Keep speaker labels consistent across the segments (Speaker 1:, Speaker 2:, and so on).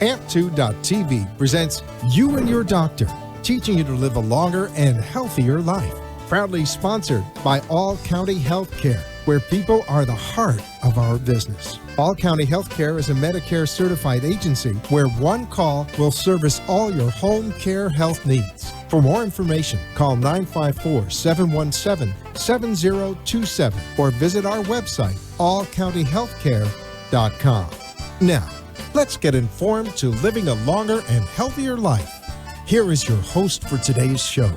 Speaker 1: AMP2.tv presents You and Your Doctor, teaching you to live a longer and healthier life. Proudly sponsored by All County Healthcare, where people are the heart of our business. All County Healthcare is a Medicare certified agency where one call will service all your home care health needs. For more information, call 954-717-7027 or visit our website, allcountyhealthcare.com. Now, let's get informed to living a longer and healthier life. Here is your host for today's show.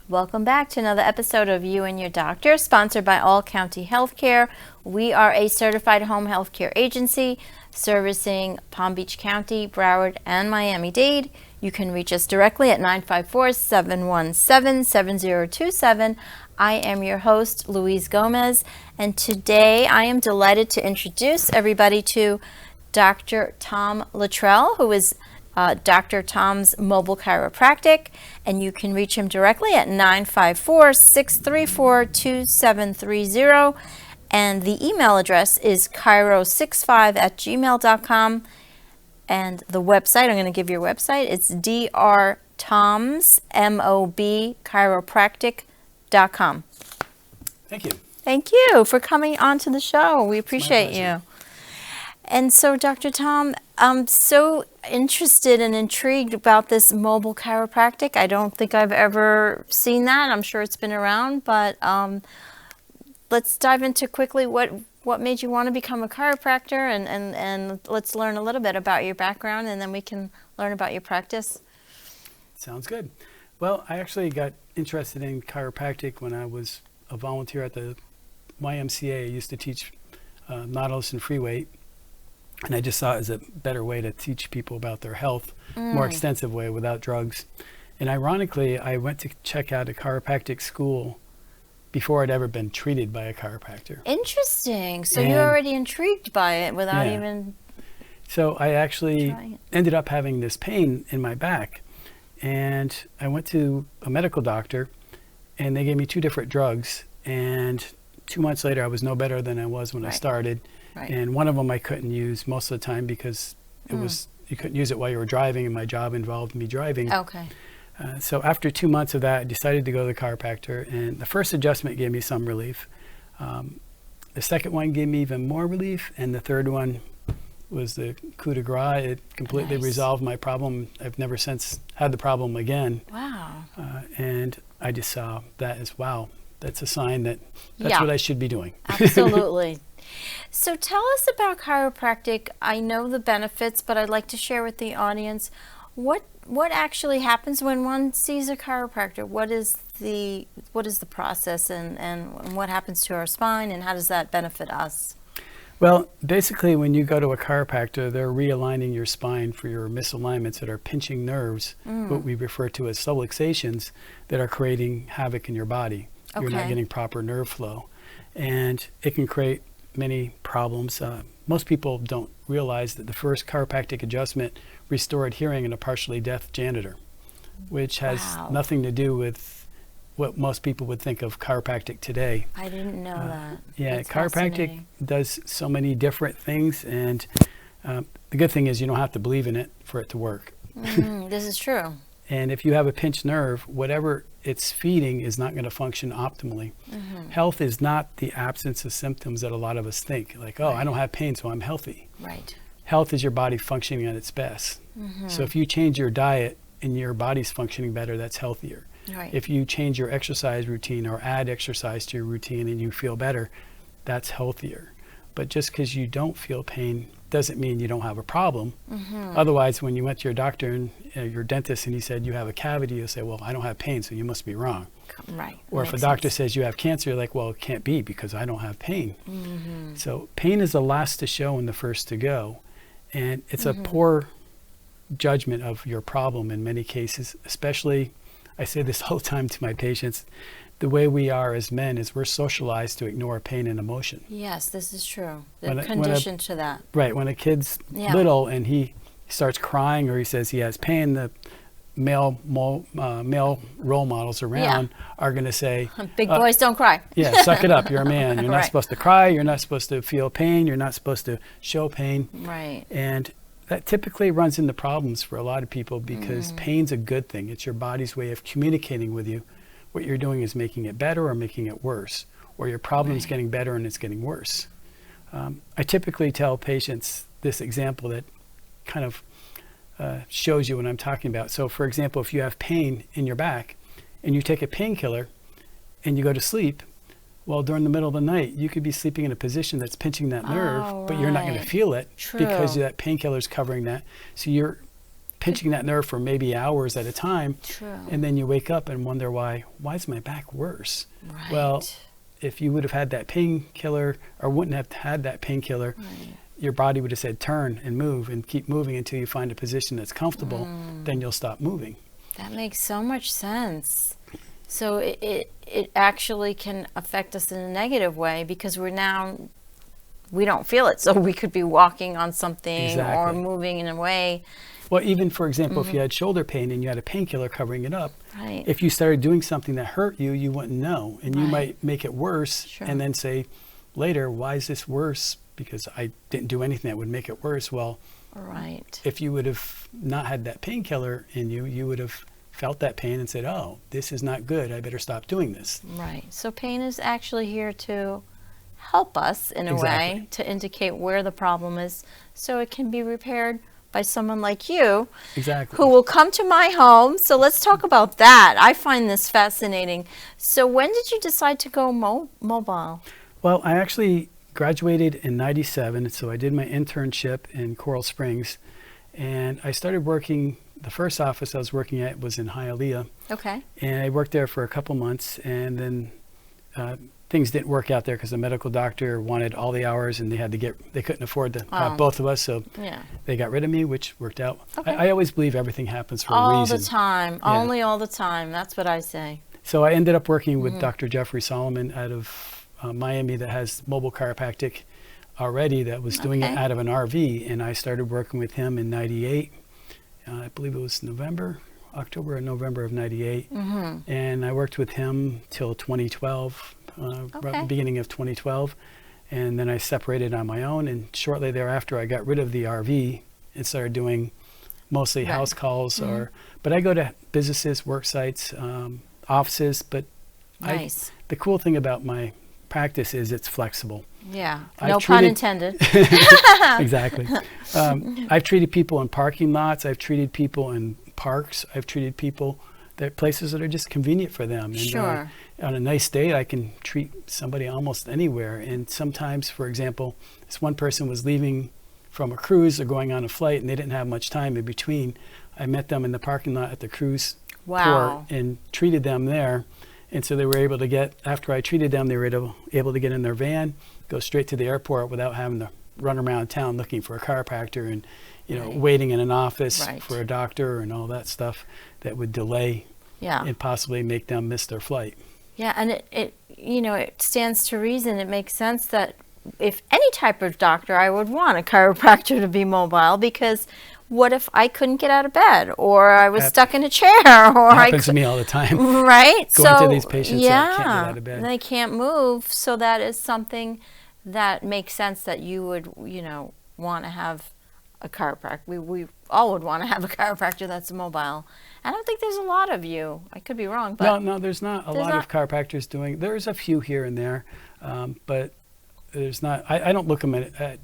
Speaker 2: Welcome back to another episode of You and Your Doctor, sponsored by All County Healthcare. We are a certified home health care agency servicing Palm Beach County, Broward, and Miami-Dade. You can reach us directly at 954-717-7027. I am your host, Louise Gomez, and today I am delighted to introduce everybody to Dr. Tom Latrielle, who is Dr. Tom's Mobile Chiropractic, and you can reach him directly at 954-634-2730, and the email address is chiro65@gmail.com, and the website, I'm going to give you a website, it's drtoms, M-O-B, chiropractic.com.
Speaker 3: Thank you.
Speaker 2: Thank you for coming on to the show. We appreciate you. And so, Dr. Tom, I'm so interested and intrigued about this mobile chiropractic. I don't think I've ever seen that. I'm sure it's been around, but let's dive into quickly what made you want to become a chiropractor, and let's learn a little bit about your background, and then we can learn about your practice.
Speaker 3: Sounds good. Well, I actually got interested in chiropractic when I was a volunteer at the YMCA. I used to teach Nautilus and free weight. And I just saw it as a better way to teach people about their health, more extensive way without drugs. And ironically, I went to check out a chiropractic school before I'd ever been treated by a chiropractor.
Speaker 2: Interesting. So you're already intrigued by it without even...
Speaker 3: So I actually ended up having this pain in my back. And I went to a medical doctor, and they gave me 2 different drugs. And 2 months later, I was no better than I was when I started. Right. And one of them I couldn't use most of the time because it was, you couldn't use it while you were driving, and my job involved me driving.
Speaker 2: Okay.
Speaker 3: So after 2 months of that, I decided to go to the chiropractor, and the first adjustment gave me some relief. The second one gave me even more relief, and the third one was the coup de grace. It completely resolved my problem. I've never since had the problem again.
Speaker 2: Wow.
Speaker 3: And I just saw that as, wow, that's a sign that that's what I should be doing.
Speaker 2: Absolutely. So tell us about chiropractic. I know the benefits, but I'd like to share with the audience what actually happens when one sees a chiropractor. What is the process, and what happens to our spine, and how does that benefit us?
Speaker 3: Well, basically, when you go to a chiropractor, they're realigning your spine for your misalignments that are pinching nerves, what we refer to as subluxations, that are creating havoc in your body. Okay. You're not getting proper nerve flow, and it can create many problems. Most people don't realize that the first chiropractic adjustment restored hearing in a partially deaf janitor, which has nothing to do with what most people would think of chiropractic today.
Speaker 2: I didn't know that.
Speaker 3: Yeah, that's chiropractic does so many different things, and the good thing is you don't have to believe in it for it to work.
Speaker 2: This is true.
Speaker 3: And if you have a pinched nerve, whatever it's feeding is not going to function optimally. Health is not the absence of symptoms that a lot of us think, like, oh, I don't have pain, so I'm healthy.
Speaker 2: Right.
Speaker 3: Health is your body functioning at its best. So if you change your diet and your body's functioning better, that's healthier. Right. If you change your exercise routine or add exercise to your routine and you feel better, that's healthier. But just because you don't feel pain doesn't mean you don't have a problem. Otherwise, when you went to your doctor and your dentist and he said you have a cavity, you'll say, well, I don't have pain, so you must be wrong.
Speaker 2: Right.
Speaker 3: Or if a doctor says you have cancer, you're like, well, it can't be because I don't have pain. So pain is the last to show and the first to go. And it's a poor judgment of your problem in many cases, especially, I say this all the time to my patients, the way we are as men is we're socialized to ignore pain and emotion.
Speaker 2: Yes, this is true. They're conditioned to that.
Speaker 3: Right. When a kid's little and he starts crying or he says he has pain, the male role models around are going to say,
Speaker 2: big boys don't cry.
Speaker 3: Yeah, suck it up. You're a man. You're not
Speaker 2: Right.
Speaker 3: supposed to cry. You're not supposed to feel pain. You're not supposed to show pain.
Speaker 2: Right.
Speaker 3: And that typically runs into problems for a lot of people because pain's a good thing. It's your body's way of communicating with you. What you're doing is making it better or making it worse, or your problem's getting better and it's getting worse. I typically tell patients this example that kind of shows you what I'm talking about. So for example, if you have pain in your back and you take a painkiller and you go to sleep, well, during the middle of the night, you could be sleeping in a position that's pinching that nerve, but you're not going to
Speaker 2: right.
Speaker 3: feel it
Speaker 2: True.
Speaker 3: because that painkiller is covering that. So you're pinching that nerve for maybe hours at a time.
Speaker 2: True.
Speaker 3: And then you wake up and wonder why is my back worse?
Speaker 2: Right.
Speaker 3: Well, if you would have had that painkiller or wouldn't have had that painkiller, your body would have said turn and move and keep moving until you find a position that's comfortable, then you'll stop moving.
Speaker 2: That makes so much sense. So it actually can affect us in a negative way because we don't feel it. So we could be walking on something or moving in a way.
Speaker 3: Well, even for example, if you had shoulder pain and you had a painkiller covering it up,
Speaker 2: Right.
Speaker 3: if you started doing something that hurt you, you wouldn't know. And you might make it worse and then say later, why is this worse? Because I didn't do anything that would make it worse. Well,
Speaker 2: Right.
Speaker 3: if you would have not had that painkiller in you, you would have felt that pain and said, oh, this is not good. I better stop doing this.
Speaker 2: Right. So pain is actually here to help us in a way to indicate where the problem is so it can be repaired by someone like you who will come to my home. So let's talk about that. I find this fascinating. So when did you decide to go mobile?
Speaker 3: Well, I actually graduated in '97, so I did my internship in Coral Springs, and I started working. The first office I was working at was in Hialeah.
Speaker 2: Okay.
Speaker 3: And I worked there for a couple months, and then things didn't work out there because the medical doctor wanted all the hours, and they couldn't afford to have both of us, so they got rid of me, which worked out.
Speaker 2: Okay.
Speaker 3: I always believe everything happens for a reason.
Speaker 2: All the time, only all the time. That's what I say.
Speaker 3: So I ended up working with Dr. Jeffrey Solomon out of Miami that has mobile chiropractic already that was doing it out of an RV, and I started working with him in '98. I believe it was October or November of '98, and I worked with him till 2012, right beginning of 2012, and then I separated on my own, and shortly thereafter I got rid of the RV and started doing mostly house calls, but I go to businesses, work sites, offices, but the cool thing about my practice is it's flexible.
Speaker 2: Yeah, no pun intended.
Speaker 3: Exactly. I've treated people in parking lots. I've treated people in parks. I've treated people places that are just convenient for them. And, on a nice day, I can treat somebody almost anywhere. And sometimes, for example, this one person was leaving from a cruise or going on a flight, and they didn't have much time in between. I met them in the parking lot at the cruise port and treated them there. And so they were able to get, after I treated them, they were able to get in their van, go straight to the airport without having to run around town looking for a chiropractor and, waiting in an office for a doctor and all that stuff that would delay and possibly make them miss their flight.
Speaker 2: Yeah, and it stands to reason. It makes sense that if any type of doctor, I would want a chiropractor to be mobile, because what if I couldn't get out of bed, or I was stuck in a chair, or
Speaker 3: happens to me all the time.
Speaker 2: Right?
Speaker 3: Going to these patients that can't get out of bed.
Speaker 2: They can't move. So that is something that makes sense that you would, want to have a chiropractor. We all would want to have a chiropractor that's mobile. I don't think there's a lot of you. I could be wrong, but
Speaker 3: no, there's not a lot of chiropractors doing. There's a few here and there, but there's not. I don't look at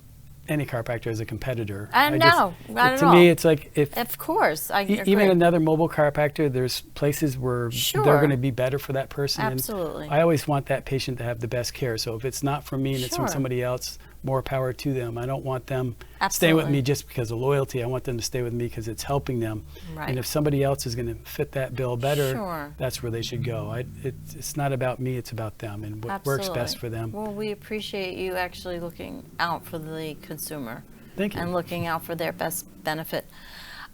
Speaker 3: any chiropractor as a competitor.
Speaker 2: No, not at
Speaker 3: to
Speaker 2: all.
Speaker 3: me, it's like if
Speaker 2: of course I agree.
Speaker 3: Even another mobile chiropractor, there's places where they're going to be better for that person.
Speaker 2: Absolutely.
Speaker 3: And I always want that patient to have the best care. So if it's not from me and it's from somebody else, more power to them. I don't want them staying with me just because of loyalty. I want them to stay with me because it's helping them.
Speaker 2: Right.
Speaker 3: And if somebody else is going to fit that bill better, that's where they should go. It's not about me, it's about them and what works best for them.
Speaker 2: Well, we appreciate you actually looking out for the consumer.
Speaker 3: Thank you.
Speaker 2: And looking out for their best benefit.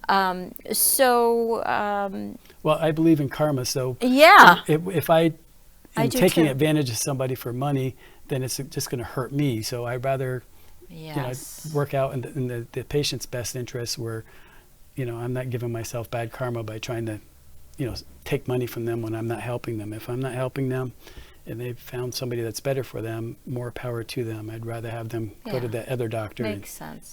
Speaker 3: Well, I believe in karma, so if I am taking advantage of somebody for money, then it's just going to hurt me. So I'd rather work out in the patient's best interest, where I'm not giving myself bad karma by trying to, take money from them when I'm not helping them. If I'm not helping them and they've found somebody that's better for them, more power to them. I'd rather have them go to the other doctor and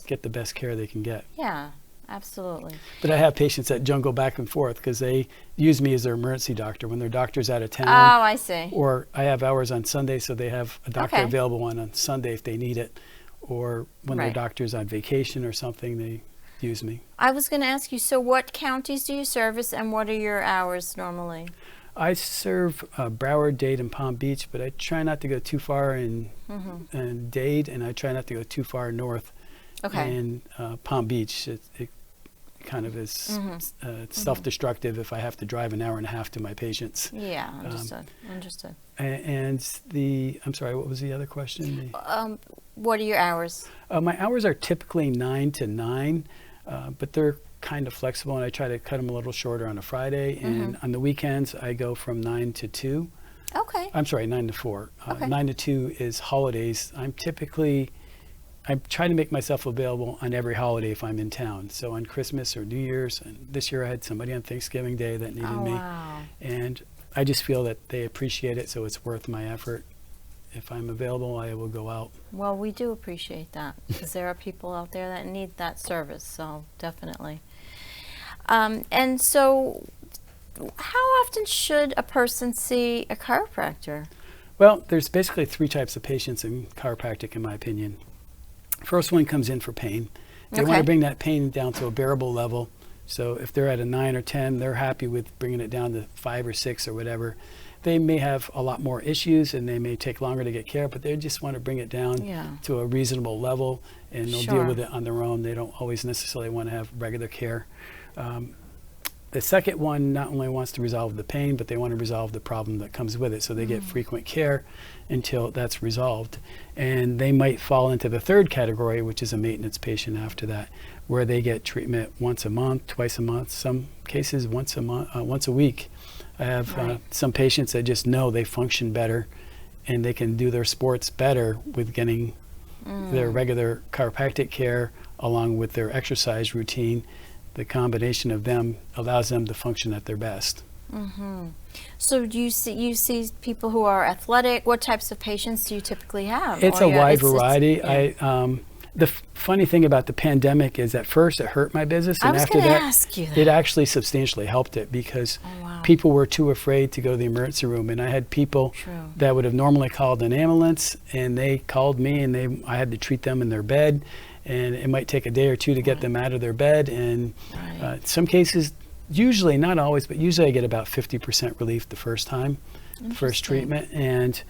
Speaker 3: get the best care they can get.
Speaker 2: Yeah, absolutely.
Speaker 3: But I have patients that jungle back and forth because they use me as their emergency doctor when their doctor's out of town.
Speaker 2: Oh, I see.
Speaker 3: Or I have hours on Sunday, so they have a doctor available on Sunday if they need it. Or when their doctor's on vacation or something, they use me.
Speaker 2: I was going to ask you, so what counties do you service and what are your hours normally?
Speaker 3: I serve Broward, Dade, and Palm Beach, but I try not to go too far in Dade, and I try not to go too far north in Palm Beach. It kind of is self-destructive if I have to drive an hour and a half to my patients.
Speaker 2: Yeah, understood.
Speaker 3: And I'm sorry, what was the other question?
Speaker 2: What are your hours?
Speaker 3: My hours are typically 9 to 9, but they're kind of flexible, and I try to cut them a little shorter on a Friday. And on the weekends, I go from 9 to 2.
Speaker 2: Okay.
Speaker 3: I'm sorry, 9 to 4. 9 to 2 is holidays. I try to make myself available on every holiday if I'm in town. So on Christmas or New Year's, and this year I had somebody on Thanksgiving Day that needed me.
Speaker 2: Wow.
Speaker 3: And I just feel that they appreciate it, so it's worth my effort. If I'm available, I will go out.
Speaker 2: Well, we do appreciate that because there are people out there that need that service, so definitely. And so how often should a person see a chiropractor?
Speaker 3: Well, there's basically 3 types of patients in chiropractic, in my opinion. First one comes in for pain. They want to bring that pain down to a bearable level. So if they're at a 9 or 10, they're happy with bringing it down to 5 or 6 or whatever. They may have a lot more issues and they may take longer to get care, but they just want to bring it down to a reasonable level, and they'll deal with it on their own. They don't always necessarily want to have regular care. The second one not only wants to resolve the pain, but they want to resolve the problem that comes with it. So they get frequent care until that's resolved. And they might fall into the third category, which is a maintenance patient after that, where they get treatment once a month, twice a month, some cases once a week. I have some patients that just know they function better and they can do their sports better with getting their regular chiropractic care along with their exercise routine. The combination of them allows them to function at their best.
Speaker 2: So do you see people who are athletic? What types of patients do you typically have?
Speaker 3: It's a wide variety. The funny thing about the pandemic is at first it hurt my business, and after that, it actually substantially helped it because people were too afraid to go to the emergency room. And I had people that would have normally called an ambulance, and they called me, and I had to treat them in their bed, and it might take a day or two to get them out of their bed. And some cases, usually, not always, but usually I get about 50% relief the first time, first treatment. And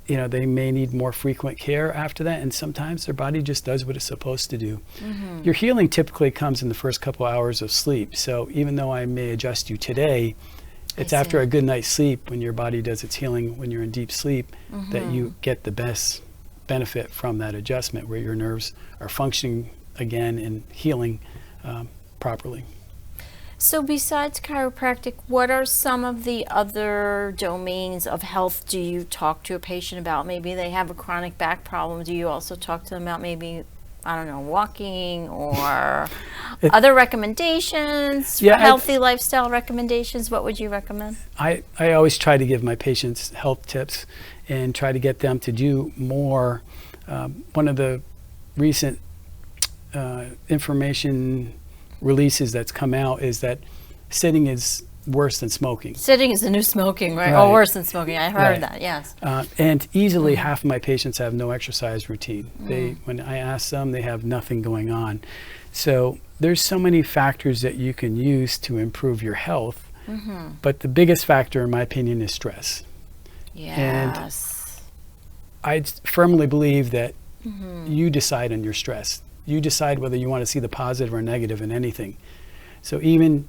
Speaker 3: they may need more frequent care after that, and sometimes their body just does what it's supposed to do. Your healing typically comes in the first couple hours of sleep. So even though I may adjust you today, it's after a good night's sleep, when your body does its healing, when you're in deep sleep, that you get the best benefit from that adjustment, where your nerves are functioning again and healing properly.
Speaker 2: So besides chiropractic, what are some of the other domains of health do you talk to a patient about? Maybe they have a chronic back problem. Do you also talk to them about maybe, I don't know, walking or other recommendations, healthy lifestyle recommendations? What would you recommend? I
Speaker 3: always try to give my patients health tips and try to get them to do more. One of the recent information releases that's come out is that sitting is worse than smoking.
Speaker 2: Sitting is the new smoking, right? Oh, worse than smoking. I heard that, yes.
Speaker 3: And easily half of my patients have no exercise routine. When I ask them, they have nothing going on. So there's so many factors that you can use to improve your health, but the biggest factor, in my opinion, is stress.
Speaker 2: Yes.
Speaker 3: And I firmly believe that you decide on your stress. You decide whether you want to see the positive or negative in anything. So even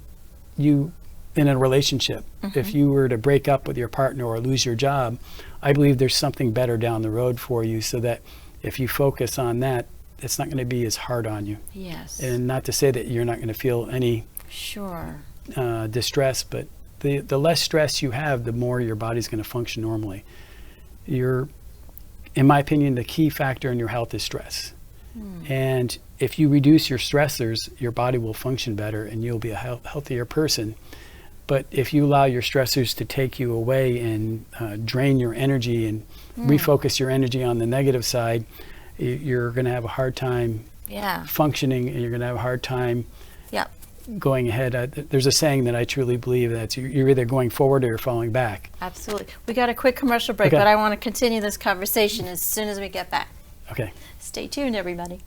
Speaker 3: you in a relationship, if you were to break up with your partner or lose your job, I believe there's something better down the road for you, so that if you focus on that, it's not going to be as hard on you.
Speaker 2: Yes.
Speaker 3: And not to say that you're not going to feel any distress, but the less stress you have, the more your body's going to function normally. In my opinion, the key factor in your health is stress. And if you reduce your stressors, your body will function better and you'll be a healthier person. But if you allow your stressors to take you away and drain your energy and refocus your energy on the negative side, you're going to have a hard time functioning, and you're going to have a hard time going ahead. There's a saying that I truly believe that you're either going forward or you're falling back.
Speaker 2: Absolutely. We got a quick commercial break, but I want to continue this conversation as soon as we get back.
Speaker 3: Okay.
Speaker 2: Stay tuned, everybody.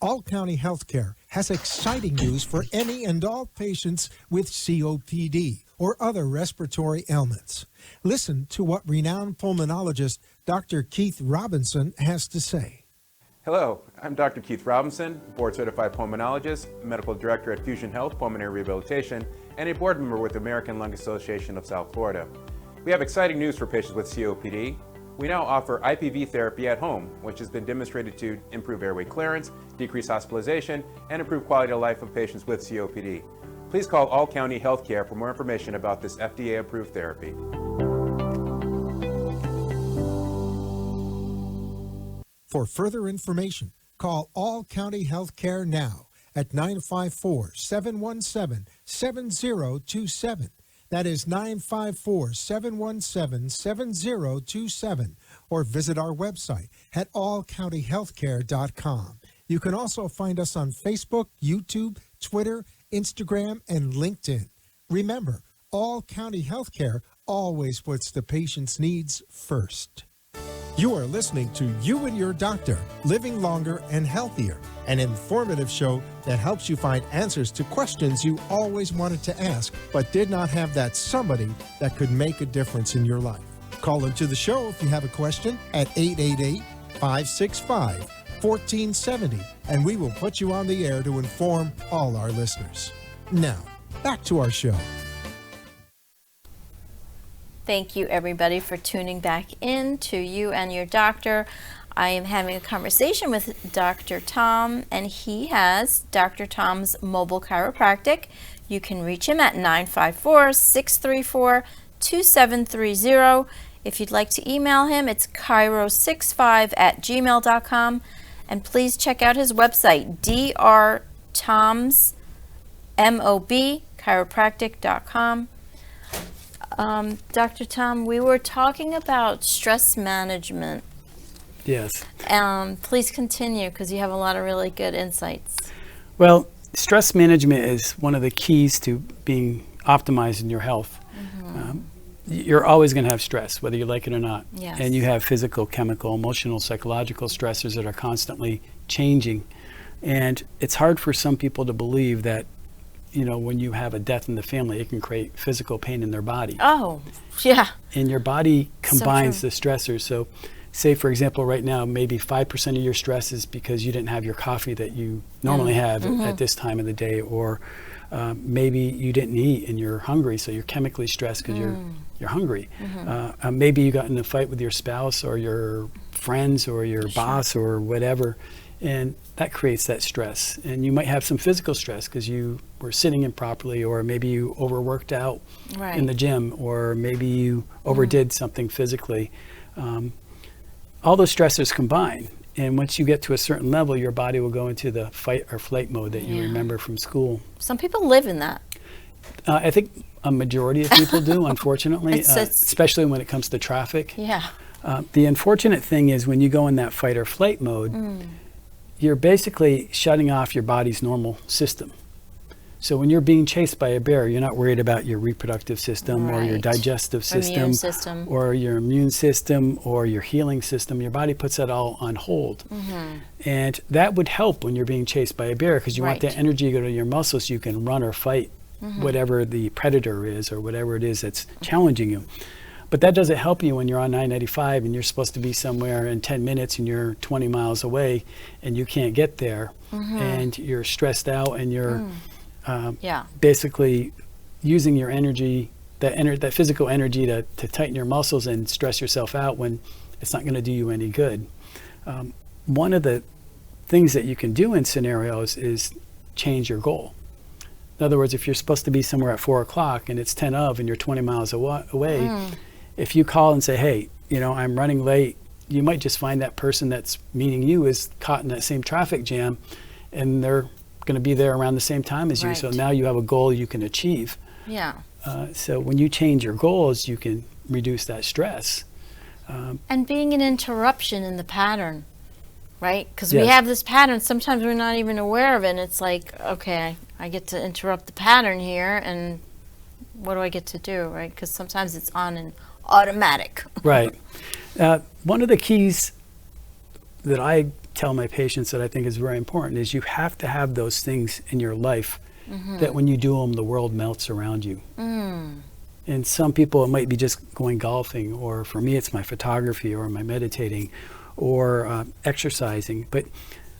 Speaker 1: All County Healthcare has exciting news for any and all patients with COPD or other respiratory ailments. Listen to what renowned pulmonologist Dr. Keith Robinson has to say.
Speaker 4: Hello, I'm Dr. Keith Robinson, board-certified pulmonologist, medical director at Fusion Health Pulmonary Rehabilitation, and a board member with the American Lung Association of South Florida. We have exciting news for patients with COPD. We now offer IPV therapy at home, which has been demonstrated to improve airway clearance, decrease hospitalization, and improve quality of life of patients with COPD. Please call All County Healthcare for more information about this FDA-approved therapy.
Speaker 1: For further information, call All County Healthcare now at 954-717-7027. That is 954-717-7027, or visit our website at allcountyhealthcare.com. You can also find us on Facebook, YouTube, Twitter, Instagram, and LinkedIn. Remember, All County Healthcare always puts the patient's needs first. You are listening to You and Your Doctor, Living Longer and Healthier, an informative show that helps you find answers to questions you always wanted to ask, but did not have that somebody that could make a difference in your life. Call into the show if you have a question at 888-565-1470, and we will put you on the air to inform all our listeners. Now, back to our show.
Speaker 2: Thank you, everybody, for tuning back in to You and Your Doctor. I am having a conversation with Dr. Tom, and he has Dr. Tom's Mobile Chiropractic. You can reach him at 954-634-2730. If you'd like to email him, it's chiro65@gmail.com. And please check out his website, drtomsmobchiropractic.com. Dr. Tom, we were talking about stress management.
Speaker 3: Yes.
Speaker 2: Please continue, because you have a lot of really good insights.
Speaker 3: Well, stress management is one of the keys to being optimized in your health. You're always going to have stress, whether you like it or not.
Speaker 2: Yes.
Speaker 3: And you have physical, chemical, emotional, psychological stressors that are constantly changing. And it's hard for some people to believe that, you know, when you have a death in the family, it can create physical pain in their body.
Speaker 2: Oh, yeah.
Speaker 3: And your body combines
Speaker 2: So
Speaker 3: the stressors. So say, for example, right now, maybe 5% of your stress is because you didn't have your coffee that you normally have at this time of the day, or maybe you didn't eat and you're hungry, so you're chemically stressed because you're hungry. Maybe you got in a fight with your spouse or your friends or your boss or whatever, and that creates that stress. And you might have some physical stress because you were sitting improperly, or maybe you overworked out in the gym, or maybe you overdid something physically. All those stressors combine, and once you get to a certain level, your body will go into the fight or flight mode that you remember from school.
Speaker 2: Some people live in that.
Speaker 3: I think a majority of people do, unfortunately, especially when it comes to traffic.
Speaker 2: Yeah.
Speaker 3: The unfortunate thing is when you go in that fight or flight mode, you're basically shutting off your body's normal system. So when you're being chased by a bear, you're not worried about your reproductive system or your digestive system, or your immune system or your healing system. Your body puts that all on hold. And that would help when you're being chased by a bear, because you want that energy to go to your muscles so you can run or fight whatever the predator is or whatever it is that's challenging you. But that doesn't help you when you're on 995 and you're supposed to be somewhere in 10 minutes and you're 20 miles away and you can't get there, and you're stressed out and you're basically using your energy, that physical energy to tighten your muscles and stress yourself out, when it's not going to do you any good. One of the things that you can do in scenarios is change your goal. In other words, if you're supposed to be somewhere at 4 o'clock and it's 10 of and you're 20 miles away, if you call and say, hey, I'm running late, you might just find that person that's meeting you is caught in that same traffic jam, and they're going to be there around the same time as you.
Speaker 2: Right.
Speaker 3: So now you have a goal you can achieve.
Speaker 2: Yeah.
Speaker 3: So when you change your goals, you can reduce that stress.
Speaker 2: And being an interruption in the pattern, right? Because we
Speaker 3: Yes.
Speaker 2: have this pattern, sometimes we're not even aware of it, and it's like, okay, I get to interrupt the pattern here, and what do I get to do, right? Because sometimes it's on an automatic.
Speaker 3: Right. One of the keys that I tell my patients that I think is very important is you have to have those things in your life that when you do them, the world melts around you. And some people, it might be just going golfing, or for me, it's my photography or my meditating or exercising. But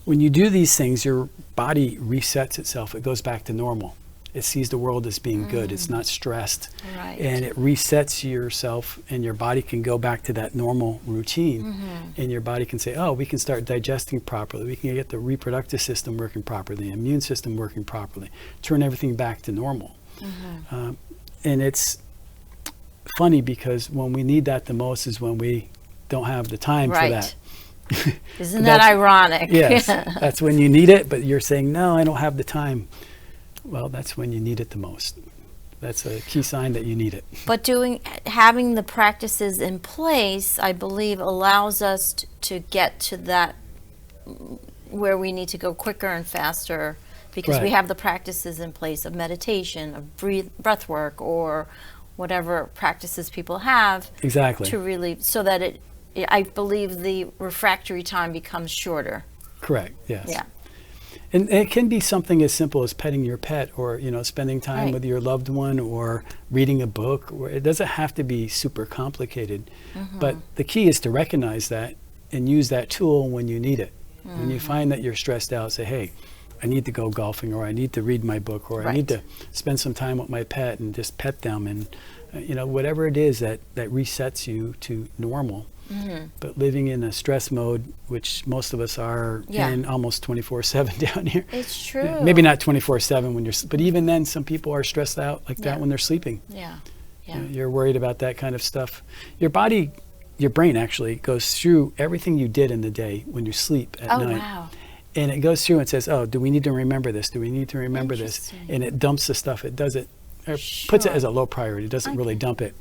Speaker 3: when you do these things, your body resets itself. It goes back to normal. It sees the world as being good. It's not stressed.
Speaker 2: Right.
Speaker 3: And it resets yourself, and your body can go back to that normal routine. And your body can say, oh, we can start digesting properly. We can get the reproductive system working properly, the immune system working properly, turn everything back to normal. And it's funny because when we need that the most is when we don't have the time for that.
Speaker 2: Isn't that ironic?
Speaker 3: Yes, that's when you need it, but you're saying, no, I don't have the time. Well, that's when you need it the most. That's a key sign that you need it.
Speaker 2: But having the practices in place, I believe, allows us to get to that where we need to go quicker and faster, because we
Speaker 3: Right.
Speaker 2: have the practices in place of meditation, of breath work, or whatever practices people have
Speaker 3: Exactly.
Speaker 2: to relieve, so that I believe the refractory time becomes shorter.
Speaker 3: Correct, yes.
Speaker 2: Yeah.
Speaker 3: And it can be something as simple as petting your pet, or spending time
Speaker 2: Right.
Speaker 3: with your loved one, or reading a book. Or it doesn't have to be super complicated, but the key is to recognize that and use that tool when you need it. When you find that you're stressed out, say, hey, I need to go golfing, or I need to read my book, or I need to spend some time with my pet and just pet them, and whatever it is that resets you to normal. But living in a stress mode, which most of us are in almost 24/7 down here.
Speaker 2: It's true.
Speaker 3: Maybe not 24/7 when but even then, some people are stressed out like that when they're sleeping.
Speaker 2: Yeah.
Speaker 3: You're worried about that kind of stuff. Your body, your brain actually goes through everything you did in the day when you sleep at night.
Speaker 2: Wow.
Speaker 3: And it goes through and says, oh, do we need to remember this? Do we need to remember this? And it dumps the stuff. It does it, or puts it as a low priority. It doesn't really dump it,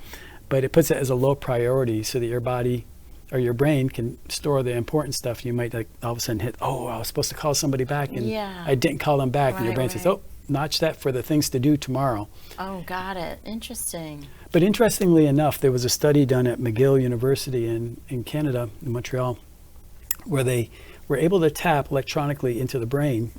Speaker 3: but it puts it as a low priority so that your body or your brain can store the important stuff. You might all of a sudden hit, oh, I was supposed to call somebody back and I didn't call them back. And your brain says, oh, notch that for the things to do tomorrow.
Speaker 2: Oh, got it. Interesting.
Speaker 3: But interestingly enough, there was a study done at McGill University in Canada, in Montreal, where they were able to tap electronically into the brain.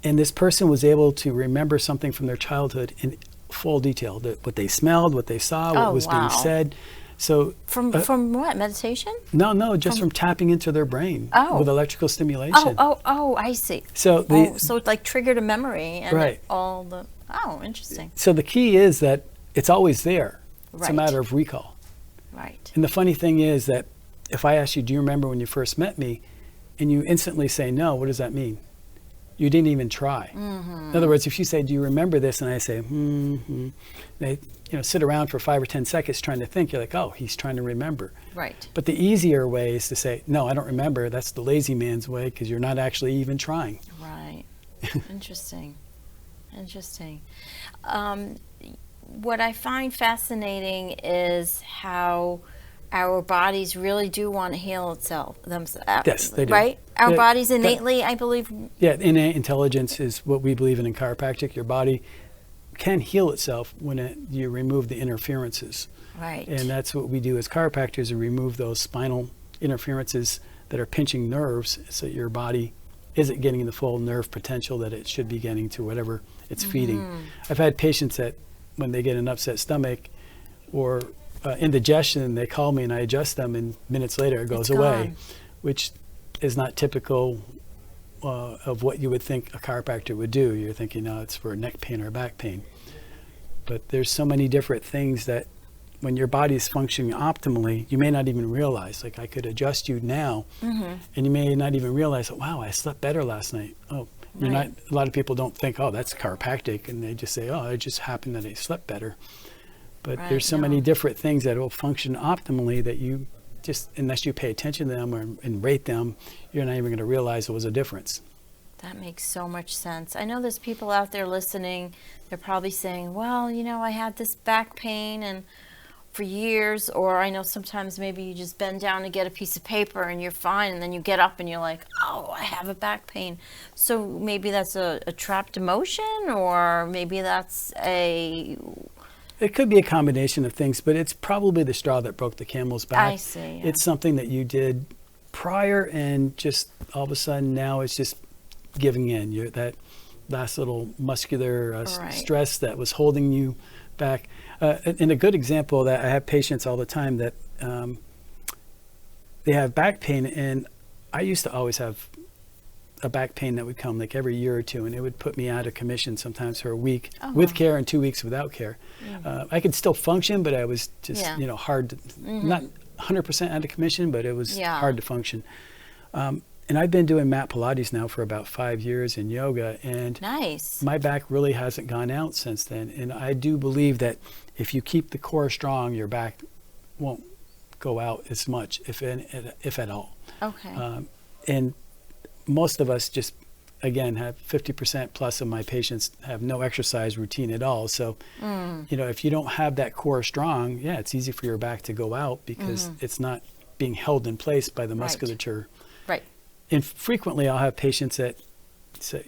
Speaker 3: And this person was able to remember something from their childhood in full detail, what they smelled, what they saw, what was being said. So
Speaker 2: from what, meditation?
Speaker 3: No, just from tapping into their brain with electrical stimulation.
Speaker 2: Oh, I see.
Speaker 3: So
Speaker 2: so it like triggered a memory and interesting.
Speaker 3: So the key is that it's always there. It's a
Speaker 2: Right.
Speaker 3: matter of recall.
Speaker 2: Right.
Speaker 3: And the funny thing is that if I ask you, do you remember when you first met me, and you instantly say no, what does that mean? You didn't even try. In other words, if you say, do you remember this? And I say, they sit around for 5 or 10 seconds trying to think. You're like, oh, he's trying to remember.
Speaker 2: Right.
Speaker 3: But the easier way is to say, no, I don't remember. That's the lazy man's way, because you're not actually even trying.
Speaker 2: Right. Interesting. What I find fascinating is how our bodies really do want to heal themselves.
Speaker 3: Yes, they do.
Speaker 2: Right? Our bodies innately, I believe.
Speaker 3: Yeah, innate intelligence is what we believe in chiropractic. Your body can heal itself when you remove the interferences.
Speaker 2: Right.
Speaker 3: And that's what we do as chiropractors, is remove those spinal interferences that are pinching nerves, so that your body isn't getting the full nerve potential that it should be getting to whatever it's feeding. I've had patients that when they get an upset stomach or indigestion, they call me and I adjust them, and minutes later it goes away, which is not typical of what you would think a chiropractor would do. You're thinking, it's for neck pain or back pain. But there's so many different things that when your body is functioning optimally, you may not even realize, like I could adjust you now, and you may not even realize, wow, I slept better last night. Oh, you're not, a lot of people don't think, oh, that's chiropractic, and they just say, oh, it just happened that I slept better. But there's so many different things that will function optimally that you just, unless you pay attention to them and rate them, you're not even going to realize there was a difference.
Speaker 2: That makes so much sense. I know there's people out there listening, they're probably saying, well, you know, I had this back pain and for years, or I know sometimes maybe you just bend down to get a piece of paper and you're fine, and then you get up and you're like, oh, I have a back pain. So maybe that's a trapped emotion, or maybe that's a...
Speaker 3: It could be a combination of things, but it's probably the straw that broke the camel's back.
Speaker 2: I see. Yeah.
Speaker 3: It's something that you did prior, and just all of a sudden now it's just giving in. You're that last little muscular stress that was holding you back. And a good example that I have patients all the time that they have back pain, and I used to always have a back pain that would come like every year or two, and it would put me out of commission sometimes for a week with care and 2 weeks without care. I could still function, but I was just hard to, not 100% out of commission, but it was hard to function. And I've been doing mat Pilates now for about 5 years in yoga, and my back really hasn't gone out since then. And I do believe that if you keep the core strong, your back won't go out as much, if at all.
Speaker 2: Okay.
Speaker 3: And most of us just, again, have 50% plus of my patients have no exercise routine at all. So, you know, if you don't have that core strong, it's easy for your back to go out because it's not being held in place by the musculature.
Speaker 2: Right.
Speaker 3: And frequently I'll have patients that,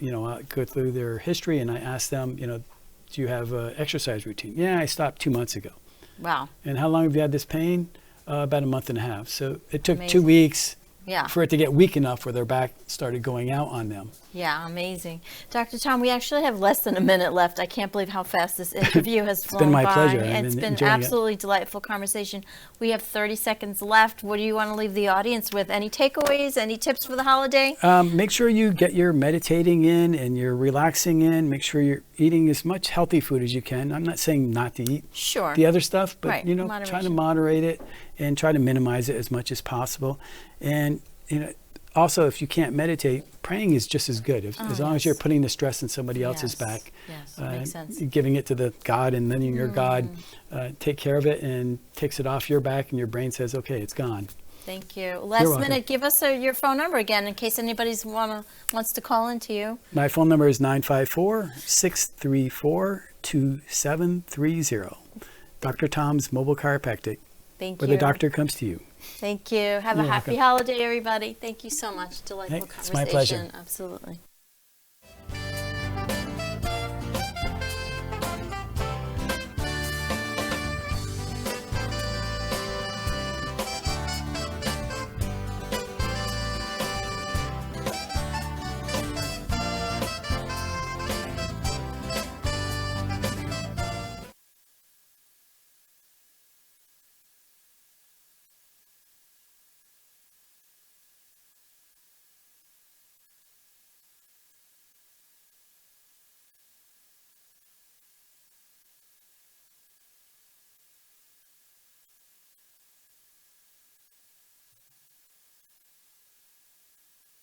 Speaker 3: you know, I'll go through their history and I ask them, you know, do you have an exercise routine? Yeah, I stopped 2 months ago.
Speaker 2: Wow.
Speaker 3: And how long have you had this pain? About a month and a half. So it took 2 weeks for it to get weak enough where their back started going out on them.
Speaker 2: Yeah, amazing. Dr. Tom, we actually have less than a minute left. I can't believe how fast this interview has flown by.
Speaker 3: It's been my pleasure.
Speaker 2: And it's been absolutely delightful conversation. We have 30 seconds left. What do you want to leave the audience with? Any takeaways? Any tips for the holiday?
Speaker 3: Make sure you get your meditating in and your relaxing in. Make sure you're eating as much healthy food as you can. I'm not saying not to eat the other stuff, but you know, try to moderate it and try to minimize it as much as possible. And you know, also, if you can't meditate, praying is just as good. As long as you're putting the stress in somebody else's back,
Speaker 2: makes sense.
Speaker 3: Giving it to the God and letting your God take care of it and takes it off your back, and your brain says, okay, it's gone.
Speaker 2: Thank you. Last minute, give us your phone number again in case anybody wants to call into you.
Speaker 3: My phone number is 954-634-2730. Dr. Tom's Mobile Chiropractic.
Speaker 2: Thank
Speaker 3: where
Speaker 2: you.
Speaker 3: the doctor comes to you.
Speaker 2: Thank you. Have a happy holiday, everybody. Thank you so much. Delightful conversation.
Speaker 3: It's my pleasure.
Speaker 2: Absolutely.